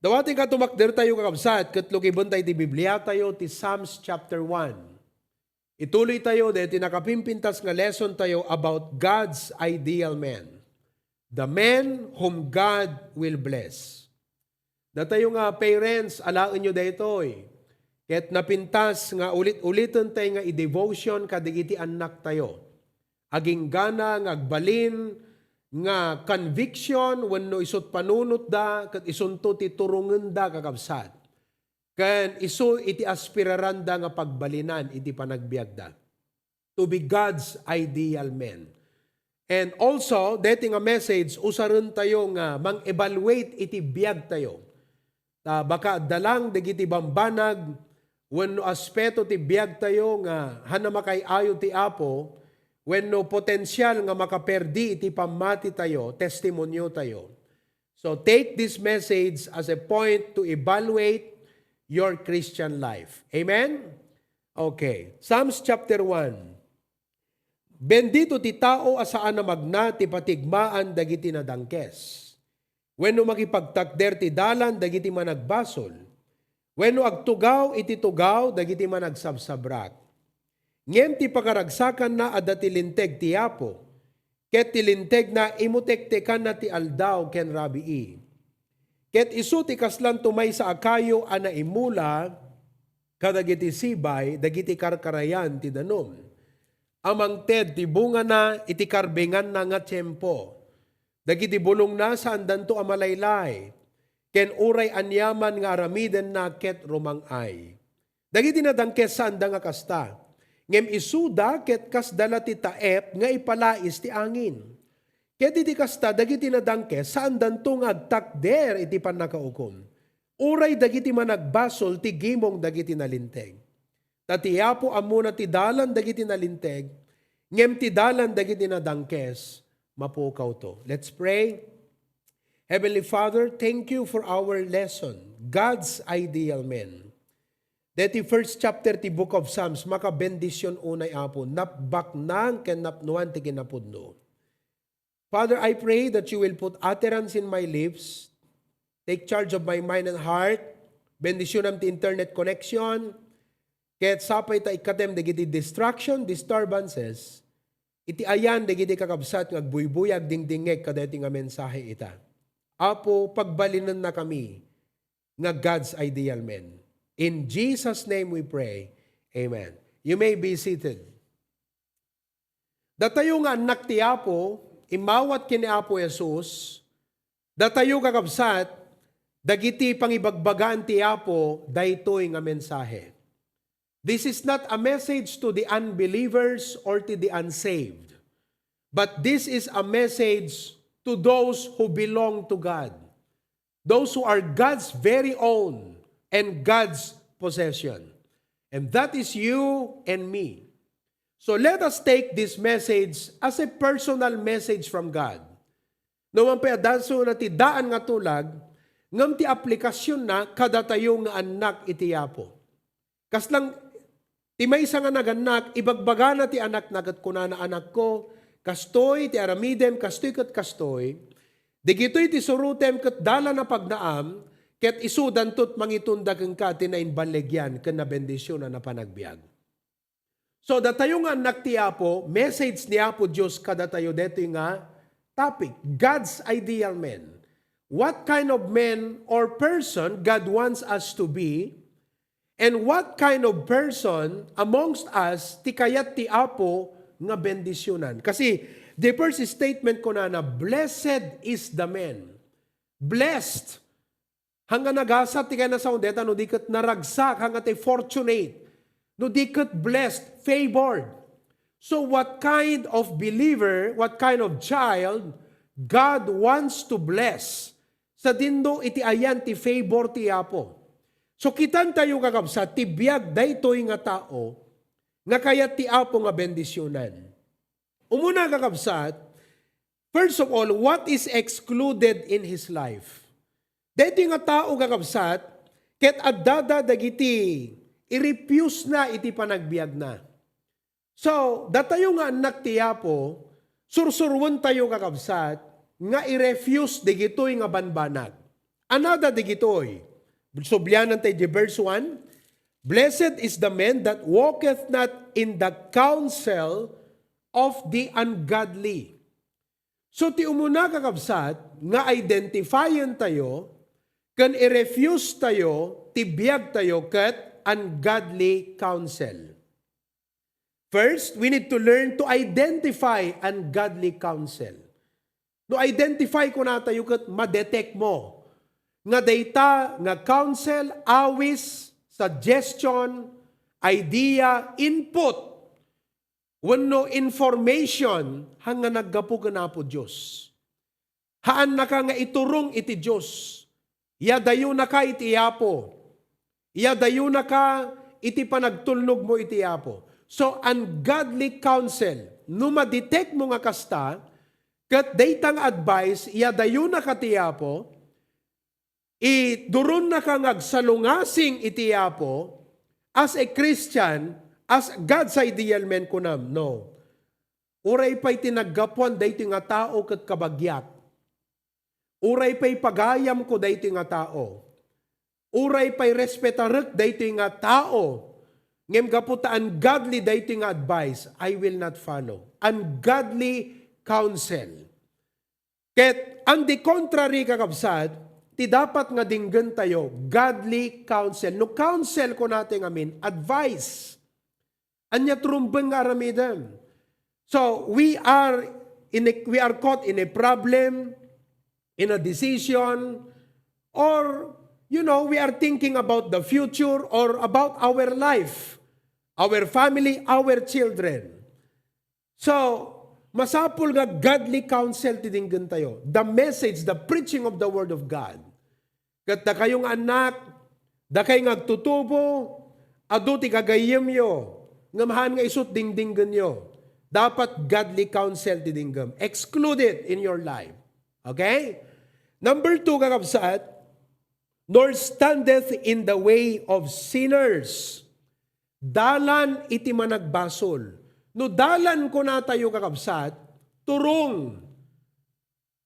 Dawati ka tumakder tayo kakabsat, katlukibon tayo di Biblia tayo, ti Psalms chapter 1. Ituloy tayo, dahil nakapimpintas nga lesson tayo about God's ideal man. The man whom God will bless. Datayo nga parents, alaan nyo dayto eh. Ket napintas nga ulit-ulitan tayo nga i-devotion kadigiti anak tayo. Aging gana nga agbalin nga conviction wenno isut panunot da ket isunto ti turungen da kakabsat. Ken isu iti aspiraran da nga pagbalinan iti panagbiag da. To be God's ideal man. And also, deti nga message, usaron tayo nga mang-evaluate iti biag tayo. Baka dalang dagiti bambanag wenno aspeto ti biag tayo nga hanamakay ayo ti Apo, wenno potensyal nga makaperdi iti pamati tayo, testimonyo tayo. So take this message as a point to evaluate your Christian life. Amen? Okay. Psalms chapter 1. Bendito ti tao asaan na magna ti patigmaan dagiti nadangkes. Wenno makipagtakder ti dalan dagiti managbasol. Wenno agtugaw iti tugaw dagiti managsabsabrak. Ngem ti pakaragsakan na adda ti linteg ti Apo. Ket ti linteg na imutektekan na ti aldaw ken rabii. Ket isu ti kaslan tumay sa akayo ana imula kadagiti sibay dagiti karkarayan ti danom. Amang ted ti bunga na iti karbengan na nga tiyempo. Dagiti bulong na sa andanto amalaylay. Ken uray anyaman nga aramiden na ket rumangay. Dagiti nadangkes sa andang nga kasta. Ngem isuda ket kas dala ti taep nga ipalais ti angin. Ket iti kasta dagiti nadangkes sa andanto nga agtakder iti pannakaukom. Uray dagiti managbasol ti gimong dagiti nalinteg. Tatiyapo amuna ti dalan dagiti nalinteg, ngem ti dalan dagiti nadangkes, mapukaw to. Let's pray. Heavenly Father, thank you for our lesson, God's ideal man. Deti first chapter ti Book of Psalms, makabendisyon unay Apo, napbaknang ken napnuan ti kinapudno. Father, I pray that you will put utterance in my lips, take charge of my mind and heart, bendisyon am ti internet connection, ket sapay ta ikatem dagiti distraction, disturbances, iti ayan dagiti kakabsat nga agbuybuyag dingdingeg kadeti nga mensahe ita. Apo, pagbalinan na kami nga God's ideal man. In Jesus' name we pray. Amen. You may be seated. Datayo nga anak ti Apo, imawat kini Apo Jesus, datayo kakabsat, dagiti pangibagbagaan ti Apo, daytoy nga mensahe. This is not a message to the unbelievers or to the unsaved, but this is a message to those who belong to God, those who are God's very own and God's possession. And that is you and me. So let us take this message as a personal message from God. Naman pa adaso na ti daan nga tulag, ngam ti aplikasyon na kada tayo nga anak iti Apo. Kaslang ti maysa nga naganak, ibagbaga na ti anak nagat kuna na anak ko, kastoy ti aramidem, kastoy kat kastoy, digitoy ti surutem kat dala na pagnaam, ket isudan tot mangitundag ang ka tinainbalegyan ken na bendisyon na panagbiag. So datayo nga anak ti Apo, message ni Apo Dios kada tayo deto nga topic, God's ideal man. What kind of man or person God wants us to be, and what kind of person amongst us ti kayat ti Apo nga bendisyonan. Kasi the first statement ko na blessed is the man. Blessed. Hanggang nagasat ti kaya na sa undeta, no di kat naragsak, hanggang ti fortunate. No di kat blessed, favored. So what kind of believer, what kind of child God wants to bless? Sa dindo iti ayan ti favor ti Apo. So kitan tayo kakabsat, ti biag daytoy nga tao, nga kayat ti Apo nga bendisyonan. Umuna kakabsat, first of all, what is excluded in his life? Daytoy nga tao kakabsat, ket addada dagiti, i-refuse na iti panagbiag na. So, datayo nga anak ti Apo, sursurwan tayo kakabsat, nga i-refuse digitoy nga banbanag. Another digitoy. Sublianan tayo di verse 1. Blessed is the man that walketh not in the counsel of the ungodly. So ti umuna kakabsat, nga identifyan tayo, kan i-refuse tayo, tibiyag tayo kat ungodly counsel. First, we need to learn to identify ungodly counsel. No identify ko na tayo kat ma-detect mo. Nga data, nga counsel, awis, suggestion, idea, input, wenno information, hanga naggapo ka na po Diyos. Haan na ka nga iturong iti Diyos. Yadayo na ka iti yapo. Yadayo na ka iti panagtulnog mo iti yapo. So, ungodly counsel, no ma-detect mo nga kasta, kat daytang advice, yadayo na ka ti yapo, duron na ka ngagsalungasing iti yapo, as a Christian, as God's ideal man kunam. No. Uray pa'y tinaggapuan dayti nga tao kat kabagyak. Uray pa'y pagayam ko dayti nga tao. Uray pa'y respetarek dayti nga tao. Ngem gaputa ungodly dayti nga advice, I will not follow. Ungodly counsel. Ket, on the contrary kakabsat, ti dapat nga dinggan tayo, godly counsel. No counsel ko natin amin, advice. Anya trumbeng nga aramidam. So, we are caught in a problem, in a decision, or, we are thinking about the future or about our life, our family, our children. So, masapul nga godly counsel tidinggan tayo. The message, the preaching of the Word of God. Kat da kayong anak, da kay ngagtutubo, adu ti kagayem yo, ngamahan nga isut dingdinggan yo. Dapat godly counsel tidinggam. Exclude it in your life. Okay? Number 2, kakabsat, nor standeth in the way of sinners. Dalan iti managbasol. No dalan ko na tayo kakabsat, turong,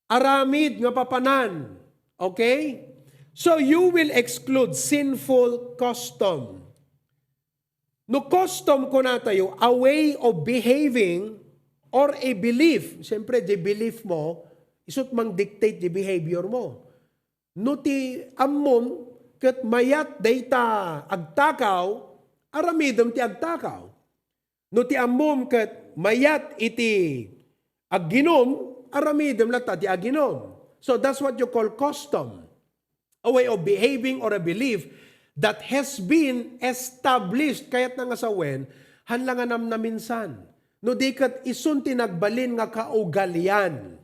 aramid nga papanan. Okay? So you will exclude sinful custom. No custom ko na tayo, a way of behaving or a belief. Siyempre, the belief mo, isut mang dictate the behavior mo. No ti ammom, kat mayat data agtakaw, aramidom ti agtakaw. No ti ammom kat mayat iti agginom, aramidom lata ti agginom. So that's what you call custom. A way of behaving or a belief that has been established, kaya't nga sawen, hanlangan na minsan. No di kat isun tinagbalin nga kaugalian.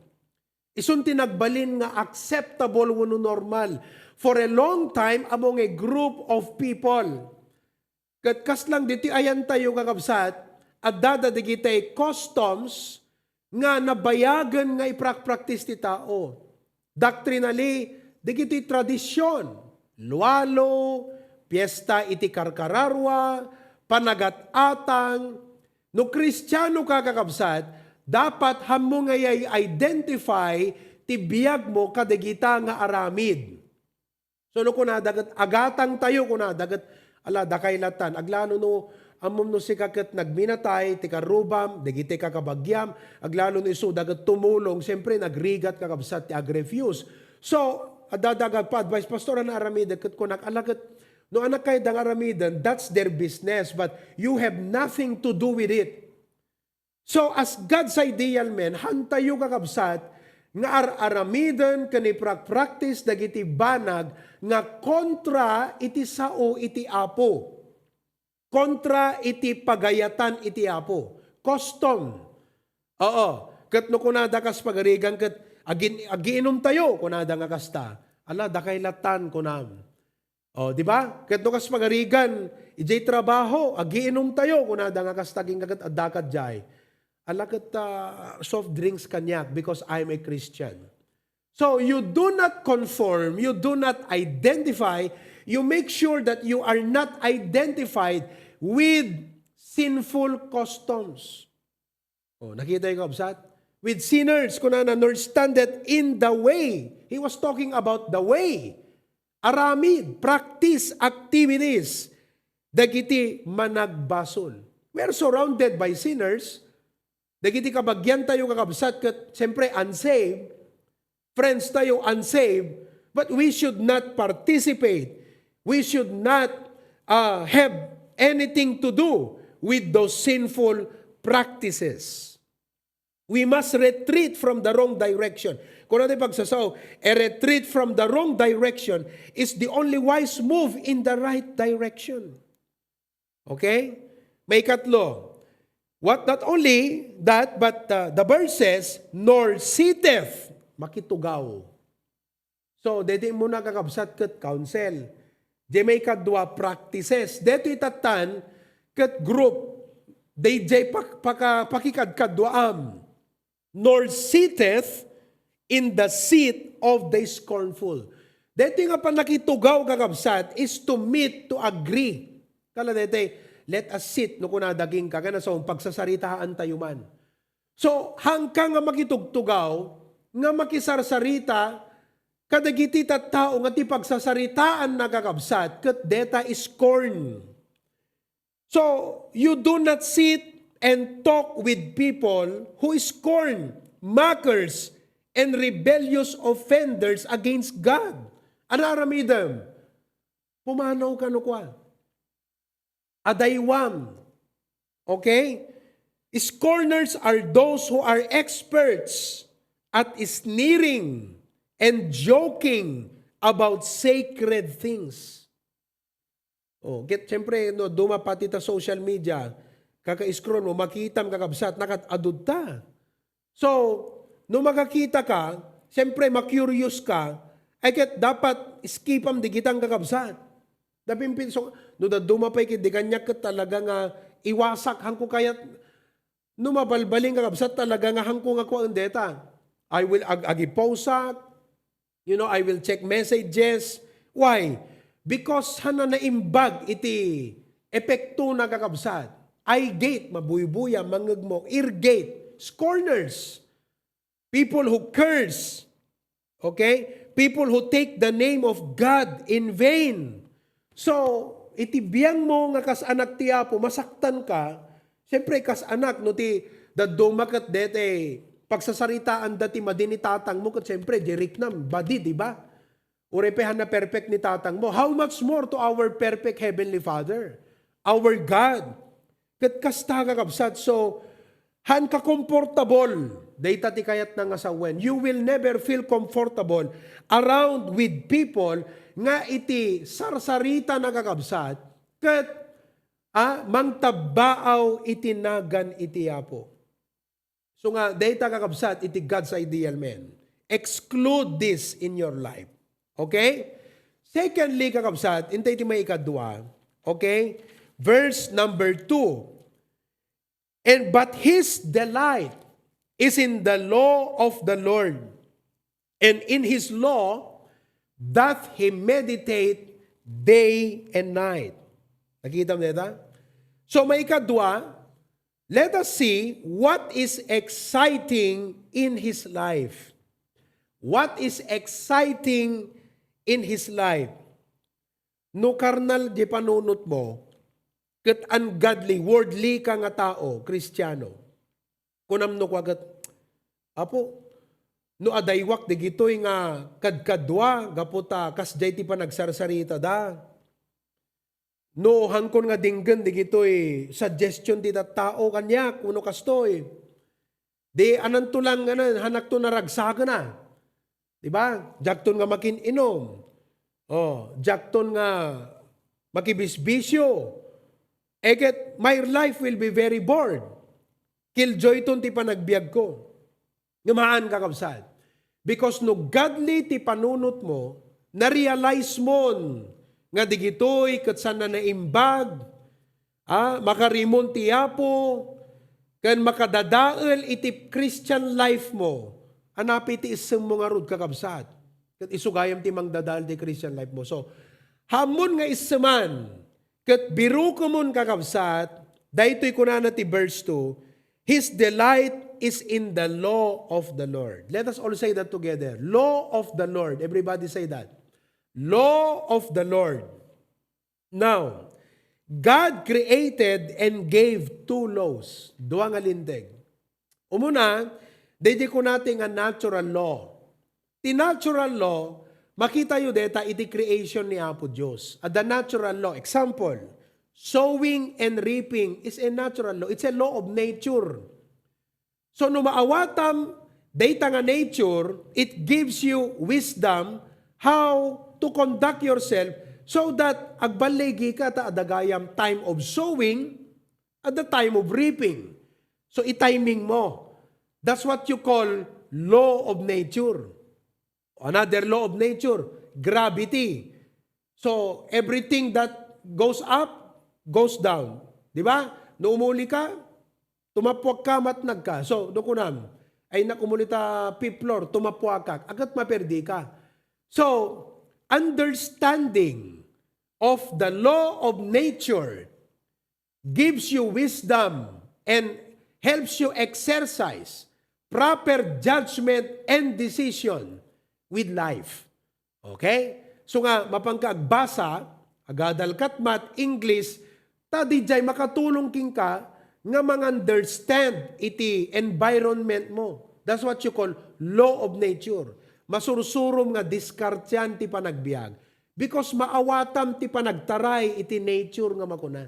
Isun tinagbalin nga acceptable wano normal. For a long time among a group of people. Kat kas lang diti ayan tayo kakabsat, at dadadigitay customs nga nabayagan nga iprak-practice ti tao. Doctrinally, digiti tradisyon. Lualo, piyesta iti karkararwa, panagat-atang. No Kristiyano kakakabsat, dapat hamo ngayay identify ti biyag mo kadagita nga aramid. So no kunadagat agatang tayo kunadagat ala dakaylatan aglano no amom no sikaket nagminatay ti karubam dagiti kakabagyam aglano no isu dagat tumulong siyempre nagrigat kakabsat ti agrefuse. So adadagat pa advice pastor na aramid ket kunak alagat no anak kay dang aramidan, that's their business, but you have nothing to do with it. So as God's ideal man, hantayo kakabsat, nga aramidan kaniprak-practice dagiti banag, nga kontra iti sao iti apo. Kontra iti pagayatan iti apo. Custom. Oo. Kat no kunada kas pagarigan, kat agiinom tayo, kunada nga kasta. Ala, dakaylatan kunam. O, di ba? Ket no kas pagarigan, ijay trabaho, agiinom tayo, kunada nga kastaging kagat adakat jay. Alakat soft drinks kanyak because I'm a Christian. So you do not conform, you do not identify, you make sure that you are not identified with sinful customs. O, nakita yung kabsat? With sinners, kunana, nor standeth in the way. He was talking about the way. aramid, practice, activities, dagiti managbasol. We are surrounded by sinners, dagiti kabagyan tayo kakabsat, kat siyempre unsaved, friends tayo unsaved, but we should not participate. We should not have anything to do with those sinful practices. We must retreat from the wrong direction. Kung natin pagsasaw, a retreat from the wrong direction is the only wise move in the right direction. Okay? May katlo. Not only that, but the verse says, nor sitteth, makitugaw. So, dito muna kakabsat kat counsel. Di may kadwa practices. Dito itatan kat group. Di jay pakikadkadwaam. Nor sitteth in the seat of the scornful. Dito nga pa nakitugaw kakabsat is to meet, to agree. Kala dito, let us sit, no kunadaging ka, kana so pagsasaritaan tayo man. So, hanggang nga makitugtugaw, nga makisarsarita, kadagiti tao nga ti pagsasaritaan na kakabsat, kat deta is scorn. So, you do not sit and talk with people who scorn, mockers, and rebellious offenders against God. Anaramidam, pumanaw ka no kwa. Adaywam. Okay? Scorners are those who are experts at sneering and joking about sacred things. Siyempre, no, dumapati ta social media, kaka-scroll mo, makita mo kakabsat, nakatadod ta. So, no makakita ka, siyempre, makurious ka, ay dapat skipam di kitang kakabsat. Dapimpin, so, no da dumapay kit, di kanya ka talaga nga iwasak, hangko kayat, no mabalbaling kakabsat, talaga nga hangko nga ko ang data. I will agiposak, I will check messages. Why? Because hana naimbag iti epekto na kakabsat. Eye gate, mabuybuya, mangagmok, ear gate, scorners, people who curse, okay? People who take the name of God in vain. So, itibiyang mo nga kas anak ti Apo, masaktan ka, siyempre kas anak, no ti, dadumakat dete, pagsasaritaan dati madini tatang mo, kat siyempre, jerik nam, badi, di ba? Urepehan na perfect ni tatang mo. How much more to our perfect Heavenly Father? Our God. Kat kasta kakabsat. So, han ka comfortable. Data ti kayat na nga sa when. You will never feel comfortable around with people nga iti sarsarita na kakabsat. Kat mangtabaaw iti nagan iti Apo. So nga, data kakabsat iti God's ideal man. Exclude this in your life. Okay? Secondly, kakabsat, intay iti may ikadwa. Okay? Verse number 2. But his delight is in the law of the Lord, and in his law doth he meditate day and night. Nakita mo neta? So may ikadwa, let us see what is exciting in his life. What is exciting in his life? No karnal di panunot mo, kat ungodly, worldly ka nga tao, Kristiyano. Kunam no kwagat, Apo, no adaywak, di gito'y nga kadkadwa, gaputa, kasjay ti pa nagsarsarita da. No hangkon nga dinggan, di gito'y suggestion ti tao kanya, kuno kastoy. Di anan to lang, hanak to naragsaga na. Diba? Jakton nga makin-inom. Jakton nga makibisbisyo. Eket, my life will be very bored. Killjoy ton ti panagbiag ko. Ngamaan kakabsat. Because no godly ti panunot mo, na-realize mo nga digitoy kat sana naimbag, makarimon ti Apo, kan makadadael iti Christian life mo, anapi ti isang mga rod kakabsat. Kat isugayam ti mangdadal ti Christian life mo. So, hamon nga isaman, kat biru ko mon kakabsat, dahito'y kunana ti verse 2, his delight is in the law of the Lord. Let us all say that together. Law of the Lord. Everybody say that. Law of the Lord. Now, God created and gave two laws. Duha nga lindig. Umuna, dedi ko natin nga natural law. The natural law, makita yu deta iti creation ni Apo Diyos. At the natural law, example, sowing and reaping is a natural law. It's a law of nature. So, no maawatam, data nga nature, it gives you wisdom how to conduct yourself so that agbalegi ka ta adagayam time of sowing at the time of reaping. So, i-timing mo. That's what you call law of nature. Another law of nature, gravity. So, everything that goes up, goes down. Di ba? No umuli ka, tumapwag ka, matnag ka. So, doon ko nam, ay nakumulita fifth floor, tumapwag ka, agad maperdi ka. So, understanding of the law of nature gives you wisdom and helps you exercise proper judgment and decision with life. Okay? So nga, mapangkaagbasa, agadal katmat, English, tadi jay makatulong king ka, nga understand iti environment mo. That's what you call law of nature. Masursurom nga diskartyan ti panagbiag. Because maawatam ti panagtaray iti nature nga makuna.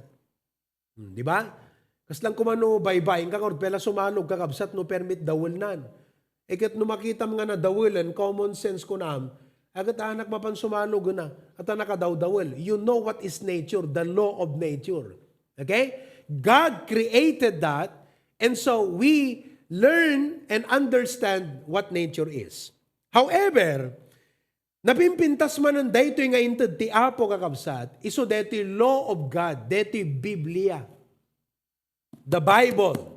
Di ba? Kas lang kumano baybay, nga pela sumalog kakabsat no permit dawulnan. Ikat no makita nga na dawulan, common sense ko na, agat anak mapan sumalog na, at nakadawdawul. You know what is nature, the law of nature. Okay? God created that, and so we learn and understand what nature is. However, napimpintas man ang dayto nga inted ti Apo kakabsat, iso deti law of God, deti Biblia. The Bible,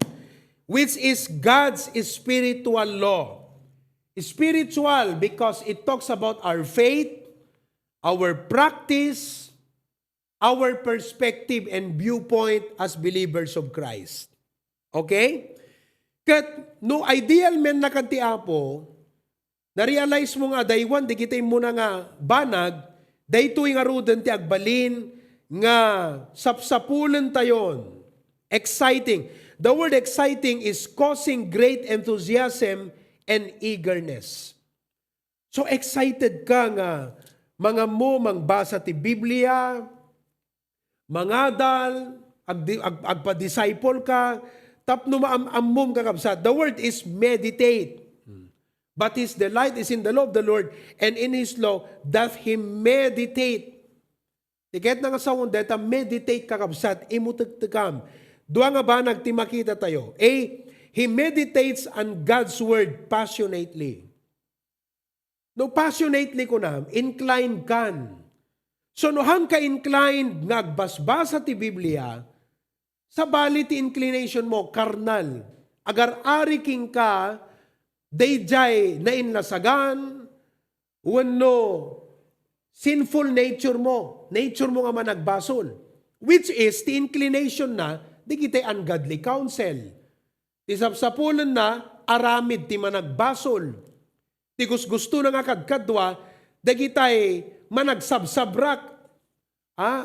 which is God's spiritual law. Spiritual because it talks about our faith, our practice, our perspective and viewpoint as believers of Christ. Okay? Kat no ideal men na kanti Apo, na-realize mo nga, daywan, di kita muna nga banag, dayto nga ruden ti agbalin, nga sapsapulen tayon. Exciting. The word exciting is causing great enthusiasm and eagerness. So excited ka nga, mga mo mangbasa ti Biblia, mangadal, agpa-disciple ka, tapno maamam kakabsat. The word is meditate. But his delight is in the law of the Lord, and in his law doth he meditate. Tiket na nga sa deta meditate kakabsat, imutagtagam. Dua nga ba nagtimakita tayo? A, he meditates on God's word passionately. No, passionately ko na, inclined kan. So no hang ka-inclined nagbasbasa ti Biblia, sa bali ti inclination mo, karnal. Agar ariking ka, dayjay na inlasagan, wano sinful nature mo nga managbasol. Which is, ti inclination na, di kita'y ungodly counsel. Ti sapsapulan na, aramid ti managbasol. Ti gusto na nga kadkadwa, di kita'y managsabsabrak.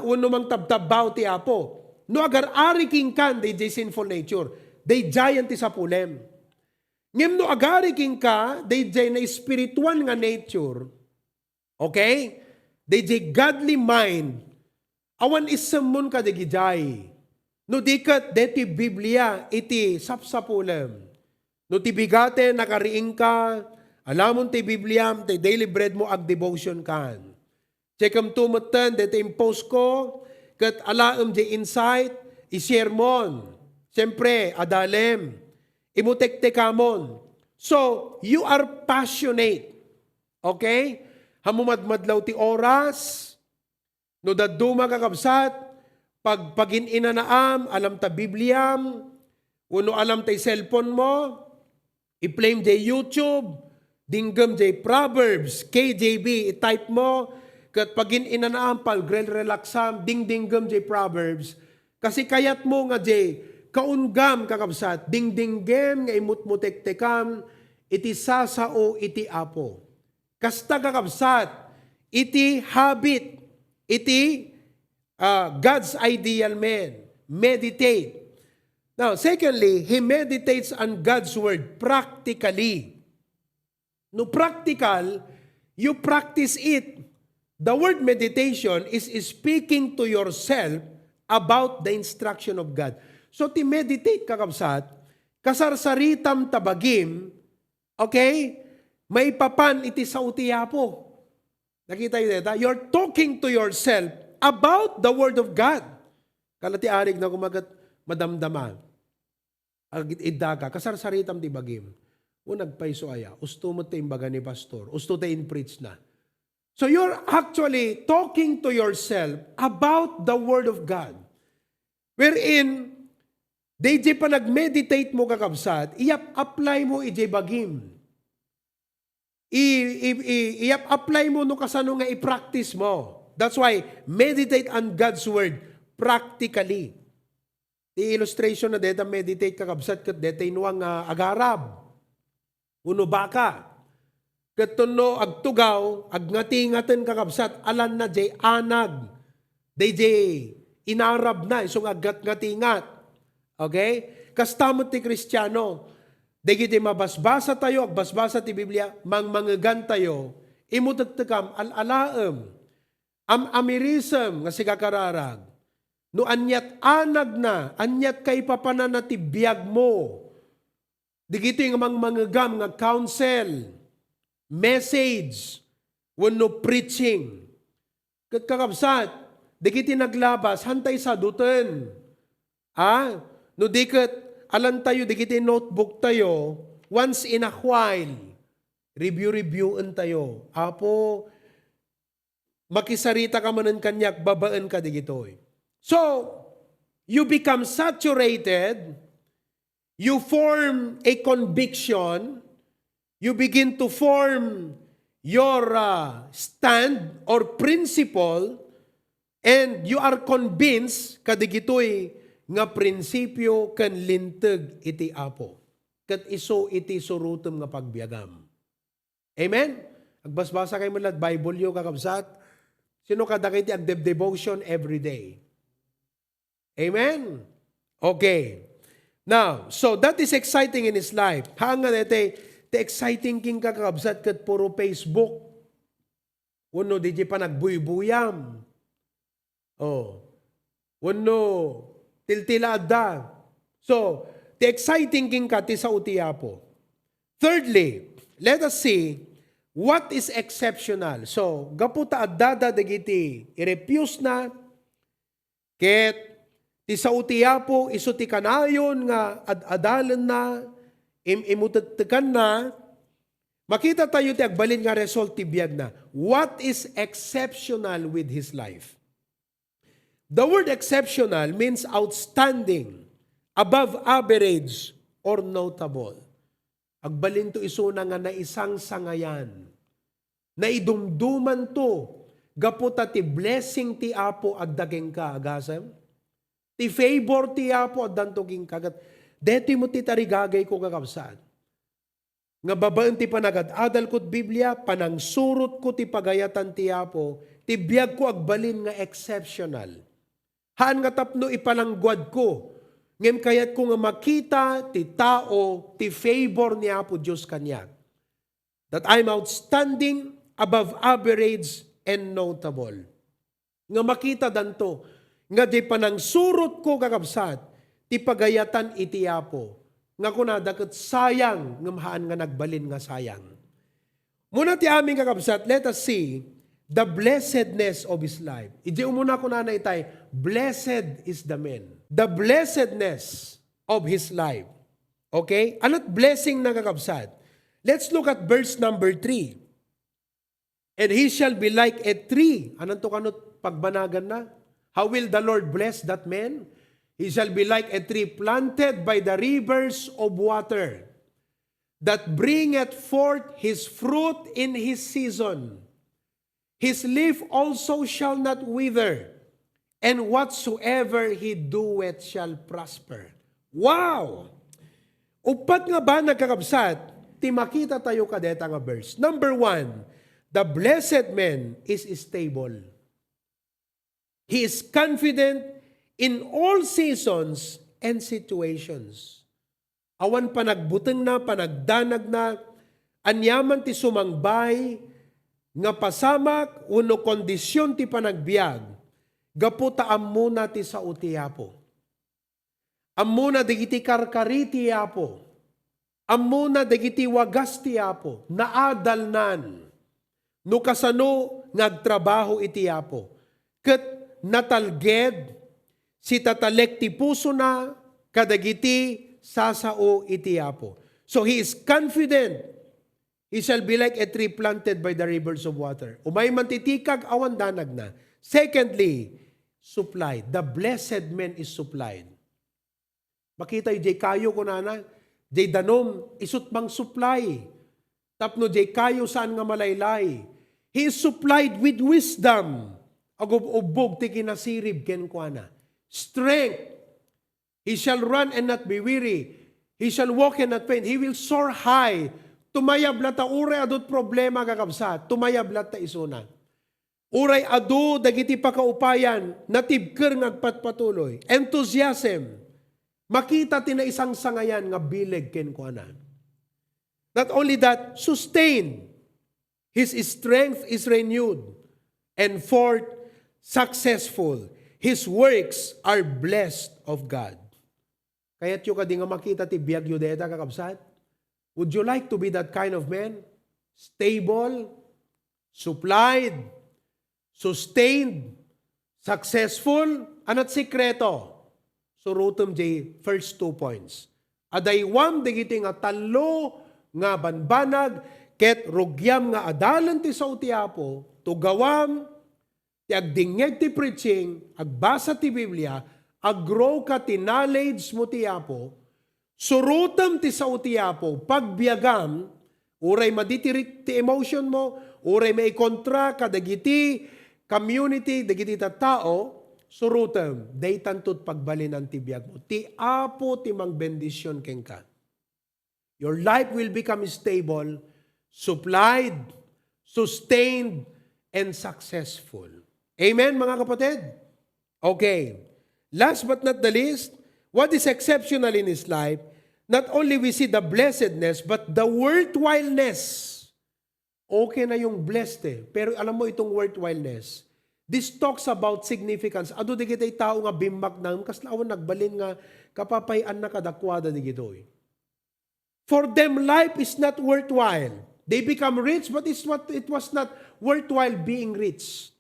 Wano mang tabtabaw ti Apo. No agar ariking kan, di sinful nature. Di giant ti sapulem. Ngem no agariking ka, di na spiritual nga nature. Okay? Di godly mind. Awan isamon ka di gijay. No dikat deti Biblia iti sapsapulem. No ti bigate nakariing ka, alamon ti Biblia, ti daily bread mo ag devotion kan. Checkam tumutan, deti impose ko, kat alaam di insight, isermon. Siyempre, adalem. Imutek-tekamon. So, you are passionate. Okay? Hamumadmadlaw ti oras, no daduma kakabsat, pagin inanaam, alam ta Bibliam, uno alam ta cellphone mo, i-play di YouTube, dinggam di Proverbs, KJV, i-type mo, kat pagin inanaam, palgrel relaxam, ding-dinggam di Proverbs, kasi kayat mo nga di, kaungam kakabsat, ding-dinggem nga imutmutek-tekam, iti sasao iti Apo. Kasta kakabsat, iti habit, iti God's ideal man. Meditate. Now, secondly, he meditates on God's word practically. No practical, you practice it. The word meditation is speaking to yourself about the instruction of God. So, ti meditate kakabsat, kasarsaritam tabagim, okay, may papan iti sa utiyapo. Nakita yun dito? You're talking to yourself about the Word of God. Kalati arig na kumagat madamdama. Agit idaka, kasarsaritam ti bagim. Nagpaiso aya, usto mo ti imbaga ni pastor, usto ti in-preach na. So you're actually talking to yourself about the Word of God. Wherein, DJ pa nag-meditate mo kakabsat, i-apply mo ijay bagim. I-apply mo no kasano nga i-practice mo. That's why, meditate on God's Word practically. The illustration na deta meditate kakabsat kat deta inuang agarab. Uno baka. Katuno agtugaw, agngati-ngaten kakabsat, alan na jay anag. DJ inarab na, isong agat-ngatingat. Okay? Kastamot ti Kristiyano, dagiti mabasbasa tayo, agbasbasa ti Biblia, mangmangagan tayo, imutagtakam, alalaem, amirisem, nga sigakararag, no anyat anag na, anyat kay papanan na ti biyag mo, digiti nga mangmangagam, nga counsel, message, wano preaching, kakabsat, digiti naglabas, hantay sa duten, no diket, alam tayo, digiti notebook tayo, once in a while, review-reviewan tayo. Apo, makisarita ka manan kanyak, babaan ka digitoy. So, you become saturated, you form a conviction, you begin to form your stand or principle, and you are convinced, kadigitoy, nga prinsipyo kan linteg iti apo. Kat iso iti surutom nga pagbiagam. Amen? Agbasbasa kayo mula Bible yo kakabsat. Sino kadakiti devotion every day? Amen? Okay. Now, so that is exciting in his life. Hanga nete, te exciting king kakabsat kat puro Facebook. Uno, di pa nagbuybuyam. Oh. Uno, tiltila adda. So, the exciting king ka ti sa utiapo. Thirdly, let us see what is exceptional. So, gaputa adda dagiti i-refuse na ket ti sa utiapo iso ti kanayon nga adalan na imutagtekan na makita tayo ti agbalin nga result ti biag na. What is exceptional with his life? The word exceptional means outstanding, above average, or notable. Agbalin to isuna nga na isang sangayan. Na idumduman to, gaputa ti blessing ti Apo agdaging ka, agasem. Ti favor ti Apo agdantoging kagat. Deti mo ti tarigagay ko kakabsaan. Nga babaan ti panagad, adal ko't Biblia, panang surot ko ti pagayatan ti Apo, ti biyag ko agbalin nga exceptional. Haan nga tapno ipananggwad ko. Ngem kayat ko nga makita ti tao, ti favor ni Apo Diyos kanya. That I'm outstanding, above average, and notable. Nga makita danto, nga di panang surot ko kakabsat, ti pagayatan iti Apo. Nga kunadakat sayang, ngamhaan nga nagbalin nga sayang. Muna ti aming kakabsat, let us see the blessedness of his life. Iji umuna ko na itay, blessed is the man. The blessedness of his life. Okay? Ano't blessing na kakabsat? Let's look at verse number 3. And he shall be like a tree. Anong to kanot pagbanagan na? How will the Lord bless that man? He shall be like a tree planted by the rivers of water, that bringeth forth his fruit in his season. His leaf also shall not wither, and whatsoever he doeth shall prosper. Wow! Upat nga ba nagkakabsat, ti makita tayo kadeta nga verse. Number 1, The blessed man is stable. He is confident in all seasons and situations. Awan panagbuteng na, panagdanag na, anyaman ti sumangbay, nga pasamak, uno kondisyon ti panagbiag, gaputa amuna ti sa utiapo. Amuna digiti karkari ti apo. Amuna digiti wagas ti apo. Naadalnan. No kasano ngagtrabaho iti apo. Ket natalged, si tatalek ti puso na, kadagiti sasao iti apo. So he is confident. He shall be like a tree planted by the rivers of water. Umay mantitikag awan danag na. Secondly, supplied. The blessed man is supplied. Makita yung jay kayo ko na, jay danom, isut bang supply. Tapno jay kayo saan nga malaylay. He is supplied with wisdom. Agub-ubog ti kinasirib ken kuana. Strength. He shall run and not be weary. He shall walk and not faint. He will soar high. Tumayab lata uray adot problema kakabsat. Tumayab lata isuna. Uray adu dagiti pakaupayan natibker ngagpatpatuloy. Enthusiasm. Makita ti na isang sangayan nga bileg ken kuana. Not only that, sustained. His strength is renewed. And fourth, successful. His works are blessed of God. Kaya't yung kadi nga makita ti biyag yu deta kakabsat. Would you like to be that kind of man? Stable, supplied, sustained, successful, anat sikreto. Surutom jay first 2 points. Adaywam digiti nga talo nga banbanag ket rugyam nga adalan ti sa utiapo tugawam ti agdingeg ti preaching agbasa ti Biblia aggrow ka ti knowledge mo ti apo surutom ti sa utiapo pagbiagam uray maditirit ti emotion mo uray may kontra kadagiti community dagiti tao surutem, day tantut pagbalinan ti biag mo. Ti apo ti mang bendisyon ken ka. Your life will become stable, supplied, sustained, and successful. Amen, mga kapatid? Okay. Last but not the least, what is exceptional in his life, not only we see the blessedness, but the worthwhileness. Okay na yung blessed pero alam mo itong worthwhileness, this talks about significance. Ado di kita'y tao nga bimbak na, kaslawan nagbalin nga kapapayan na kadakwada di gitoy. For them, life is not worthwhile. They become rich, but it was not worthwhile being rich.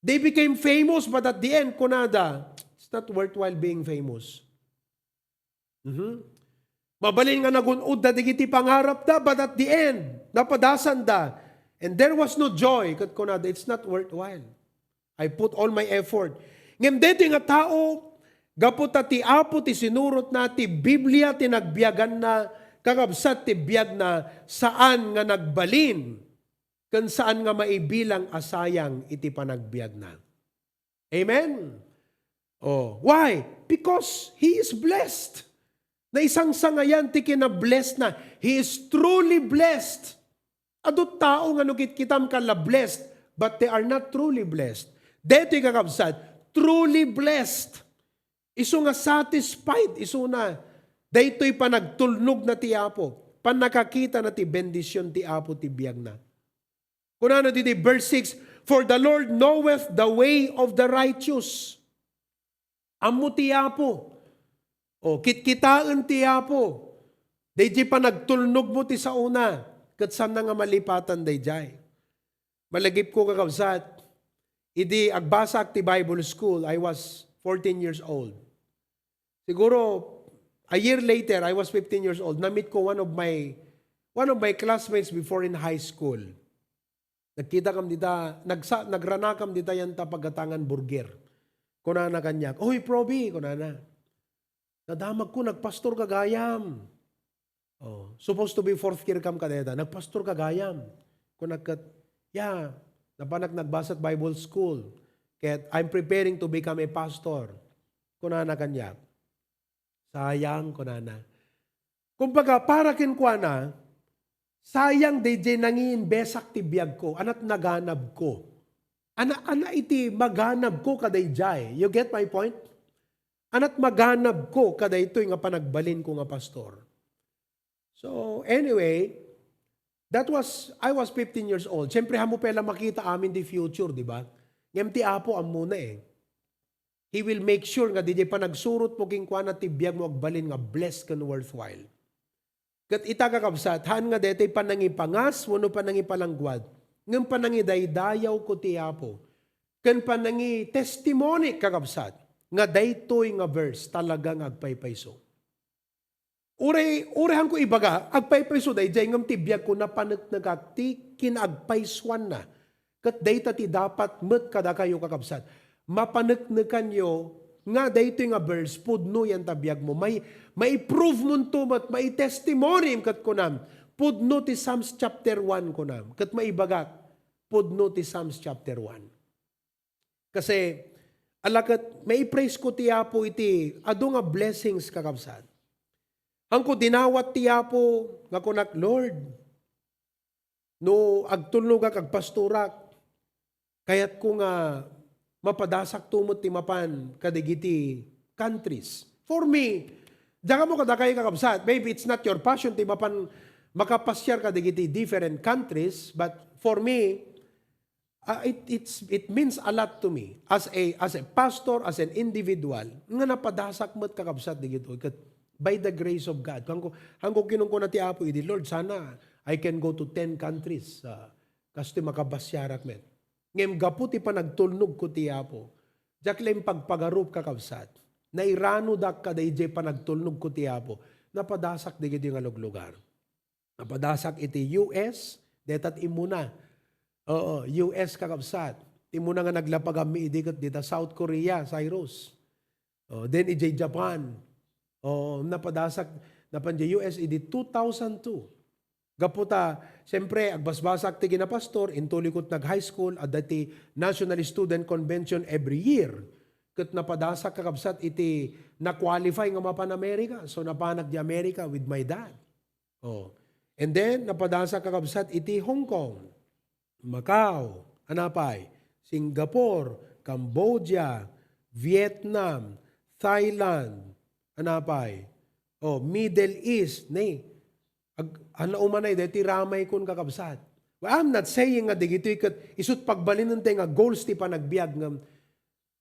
They became famous, but at the end, kunada, it's not worthwhile being famous. Mabalin nga nagunod da digiti pangarap da, but at the end, napadasan da. And there was no joy. Kat kunada, it's not worthwhile. I put all my effort. Ngem deti nga tao, gaputa ti apo ti sinurot na ti Biblia ti nagbiagan na, kakabsat ti biag na saan nga nagbalin, kan saan nga maibilang asayang iti panagbiag na. Amen? Oh, why? Because he is blessed. Na isang sangayan ti kinablessed na. He is truly blessed. Adot tao nga nukit kitam kala blessed, but they are not truly blessed. Dito kakabsat, truly blessed. Isu nga satisfied, isu na. Daytoy panagtulnog na ti Apo. Panakakita na ti bendisyon ti Apo ti biyag na. Kunano dito, verse 6, for the Lord knoweth the way of the righteous. Amo ti Apo. O, kitkitaan ti Apo. Dayjay panagtulnog mo ti sa una. Kat saan na nga malipatan dayjay. Malagip ko kakabsat. Idi agbasa ti Bible School, I was 14 years old. Siguro, a year later, I was 15 years old. Na-meet ko one of my classmates before in high school. Nagkita kam dita, nagranakam dita yan tapagatangan burger. Kunana kanyak, oy probi, kunana. Nadamag ko, nagpastor kagayam. Oh, supposed to be fourth year kam kadeta, nagpastor kagayam. Kunakat, yeah, napanak nagbasa at Bible School. Kaya I'm preparing to become a pastor. Kunana kanyak. Sayang, kunana. Kumbaga, para kinkwana, sayang DJ nangin besak ti biyag ko, anat naganab ko. Ana iti maganab ko kaday jay. You get my point? Anat maganab ko kaday ito nga panagbalin ko nga pastor. So anyway, I was 15 years old. Siyempre hamo pala makita amin the future, di ba? Ngem ti Apo am muna eh. He will make sure nga DJ pa nagsurot mo king kuan at tibiyag mo agbalin nga blessed kan worthwhile. Kat itagakabsat, han nga dete panangipangas, wano panangipalangguad, ngem panangidaydayaw ko ti Apo, ken panangi testimony kakabsat, nga daytoy nga verse talagang agpaypayso. Urehan ko ibaga, agpaypayso dayjay ngem tibiyag ko na panagnagak ti kinagpayswan na, kat dayta ti dapat met kada kayo kakabsat, mapanagnagan nyo nga dayto nga verse, pudno yan tabiyag mo. May prove mo tumat, may testimony kat kunam. Pudno ti Psalms chapter 1 kunam. Kat maibagak, pudno ti Psalms chapter 1. Kasi, alakat, may praise ko ti Apo iti, ado nga blessings kakabsat. Ang ko dinawat ti Apo, nga kunak, Lord, no agtulnog agpasturak, kayat ko nga, mapadasak tumot ti mapan kadigiti countries. For me, diyan mo kadakay kakabsat, maybe it's not your passion ti mapan makapasyar kadigiti different countries, but for me, it means a lot to me as a pastor, as an individual, nga napadasak mo't kakabsat digito. By the grace of God. Hangko kinungko na ti Apo, idi Lord, sana I can go to 10 countries. Kasi makabasyarak met. Ngem gaputi pa nagtulnog ko ti Apo. Jaklem pagpagarup kakabsat. Nairano dak ka day pa nagtulnog ko ti Apo. Napadasak di giti nga luglugar. Napadasak iti US, detat imuna. US kakabsat. Imuna nga naglapagami idikat dita South Korea, Cyrus. Then iti Japan. Napadasak napan di US iti 2002. Gaputa, siyempre, agbasbasak ti ginapastor, intulikot nag-high school, at dati National Student Convention every year. Kat napadasak kakabsat iti na-qualify nga mapan Amerika. So napanag di Amerika with my dad. And then, napadasak kakabsat iti Hong Kong, Macau, anapay, Singapore, Cambodia, Vietnam, Thailand, anapay, Middle East, ano umanay, dati ramay kun kakabsat. Well, I'm not saying nga digito ikat isut pagbalinan tayo nga goals ti panagbiag nga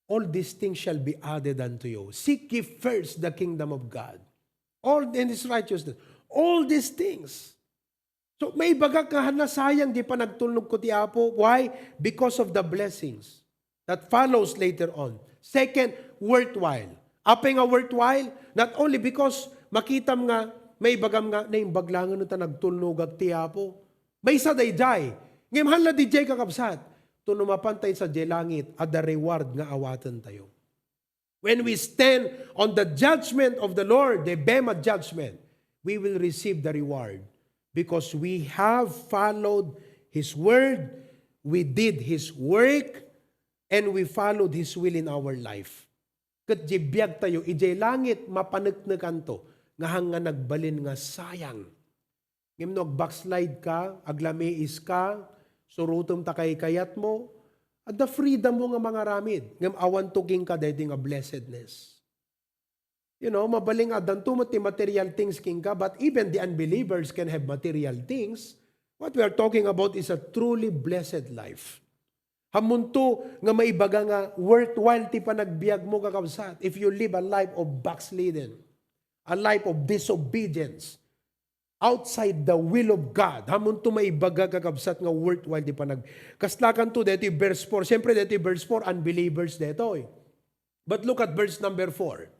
all these things shall be added unto you. Seek ye first the kingdom of God. All in His righteousness. All these things. So may bagak ka na sayang di pa nagtulnog ko ti Apo. Why? Because of the blessings that follows later on. Second, worthwhile. Apay nga worthwhile, not only because makitam nga may bagam nga na yung baglangan nung nagtulnog at ti Apo. May isa dayjay. Ngayon hala di jay kakabsat. Tunumapantay sa jelangit at the reward nga awatan tayo. When we stand on the judgment of the Lord, the Bema judgment, we will receive the reward. Because we have followed His word, we did His work, and we followed His will in our life. Kat jibiyag tayo, ijay langit, mapanagnagan to, nga hanga nagbalin nga sayang. Ngem no backslide ka, aglameis ka, surutom ta kay kayat mo, at the freedom mo nga mga ramid. Ngem awan tuking ka dahil nga blessedness. You know, mabaling adan tumot ti material things king ka, but even the unbelievers can have material things. What we are talking about is a truly blessed life. Hamunto nga maibaga nga worthwhile ti panagbiag mo kakabsat if you live a life of backslidden. A life of disobedience outside the will of God. Hamon to may baga kakabsat nga worthwhile di panag. Kaslakan to dito verse 4. Siyempre dito verse 4, unbelievers dito. But look at verse number 4.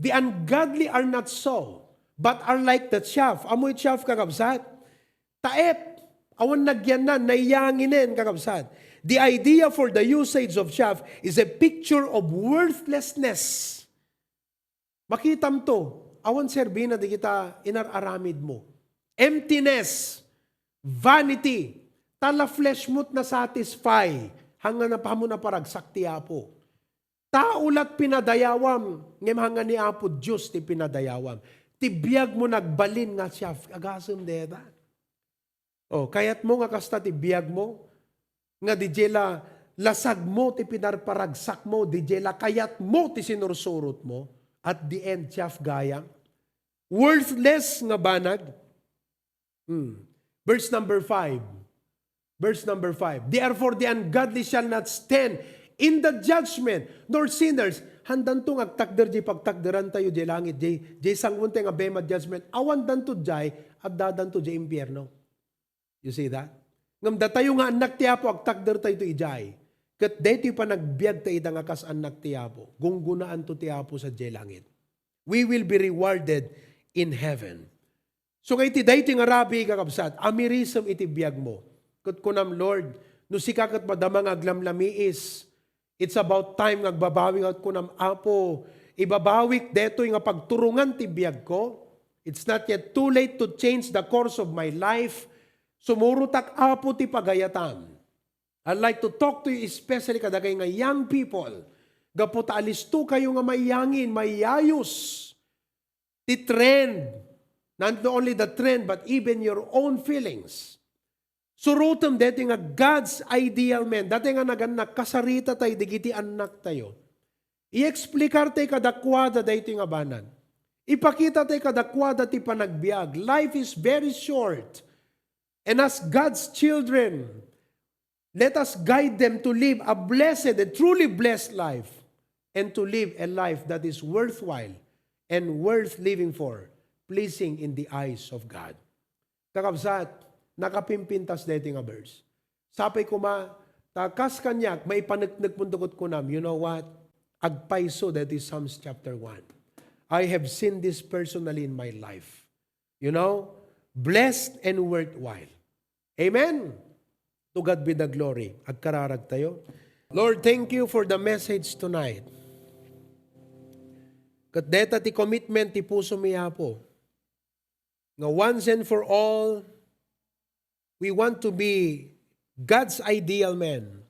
The ungodly are not so, but are like the chaff. Amoy chaff kakabsat. Taep. Awan nagyan na, nayanginin kakabsat. The idea for the usage of chaff is a picture of worthlessness. Makitam to, awan serbina di kita inararamid mo. Emptiness, vanity, tala flesh mo't na satisfy, hanga na pa mo na paragsak ti Apo. Taulat pinadayawam, ngem hanga ni Apo Diyos ti pinadayawam. Tibiyag mo nagbalin nga siya, agasam deda. Oh, kayat mo nga kasta ti biyag mo, nga di jela lasag mo ti pinarparagsak mo, di jela kayat mo ti sinursurot mo, at the end, tiyaf gayang. Worthless nga banag. Verse number 5. Verse number 5. Therefore, the ungodly shall not stand in the judgment, nor sinners. Handan to agtakder di pagtakderan tayo di langit, di sangwon tayo nga bema judgment. Awan dan to jay, at dadan to di impyerno. You see that? Ngam datayo nga anak tiyapo, agtakder tayo to ijay. Kat dito pa nagbiag tayo nga kas anak tiyapo. Gunggunaan to tiyapo sa di langit. We will be rewarded in heaven. So kay ti dayti nga rabi kakabsat, amirism iti biyag mo. Kat kunam Lord, no sikakat madamang aglamlamiis, it's about time ngagbabawi at kunam apo, ibabawik deto nga pagturungan ti biyag ko. It's not yet too late to change the course of my life. Sumurutak apo ti pagayatan. I'd like to talk to you especially kadagay nga young people. Gaputa alisto kayo nga mayangin, mayayos. Ti trend, not only the trend, but even your own feelings. Surutam dati nga God's ideal man. Dati nga naganak kasarita tayo, digiti anak tayo. I-explikar tayo kadakwada dati nga banan. Ipakita tayo kadakwada ti panagbiag. Life is very short. And as God's children, let us guide them to live a blessed and truly blessed life. And to live a life that is worthwhile and worth living for, pleasing in the eyes of God. Kakabsat, nakapimpintas dito nga verse. Sapay ko takas kanyak, may panagpuntukot ko nam, you know what? Agpaiso, that is Psalms chapter 1. I have seen this personally in my life. You know, blessed and worthwhile. Amen? To God be the glory. Agkararag tayo. Lord, thank you for the message tonight. Kat deta ti commitment ti puso miya po. Nga once and for all, we want to be God's ideal man.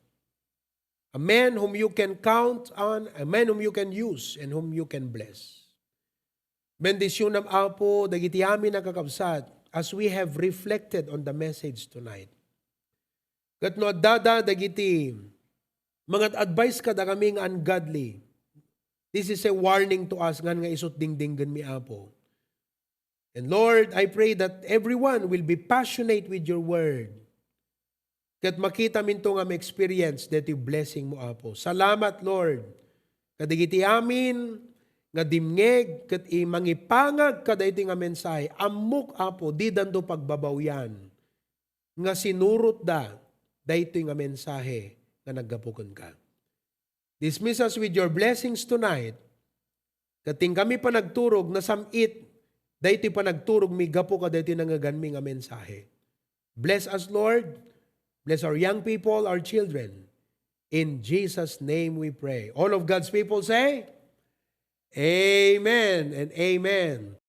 A man whom you can count on, a man whom you can use, and whom you can bless. Bendisyon ng Apo, dagiti amin ang kakabsat, as we have reflected on the message tonight. Kat no dada dagiti, mga advice kada kaming ungodly. This is a warning to us, nga isot dingdinggan mi Apo. And Lord, I pray that everyone will be passionate with your word. Kat makita minto nga experience deti blessing mo Apo. Salamat Lord. Kadigiti amin nga dimngeg kat mangipangag kadayti nga mensahe. Amok Apo di dando pagbabawyan. Nga sinurot daytoy nga mensahe nga naggapukan ka. Dismiss us with your blessings tonight. Kating kami pa nagturog na samit, dahiti pa nagturog mi gapo ka dahiti nangaganmi nga mensahe. Bless us, Lord. Bless our young people, our children. In Jesus' name we pray. All of God's people say, Amen and Amen.